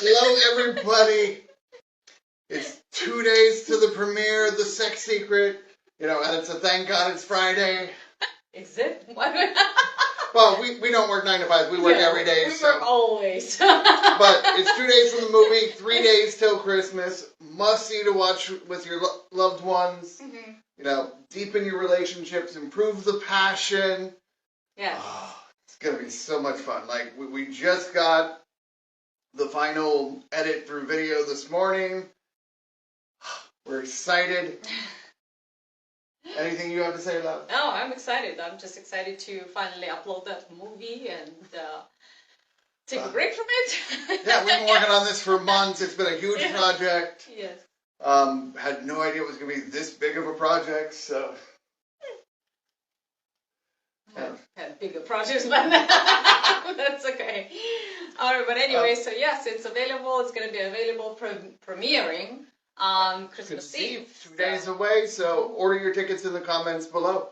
Hello, everybody. It's 2 days to the premiere of The Sex Secret. You know, and it's a thank God it's Friday. Is it? Well, we don't work 9 to 5. We work every day. We work always. But it's 2 days from the movie, 3 days till Christmas. Must see to watch with your loved ones. Mm-hmm. You know, deepen your relationships, improve the passion. Yeah. Oh, it's going to be so much fun. Like, we just got the final edit through video this morning. We're excited. Anything you have to say about it? No, I'm excited. I'm just excited to finally upload that movie and take a break from it. Yeah, we've been working on this for months. It's been a huge project. Yes. Had no idea it was going to be this big of a project, so... I've had bigger projects than that. That's okay. Alright, but anyway, so yes, it's available. It's going to be available premiering on Christmas Eve. 2 days away, so order your tickets in the comments below.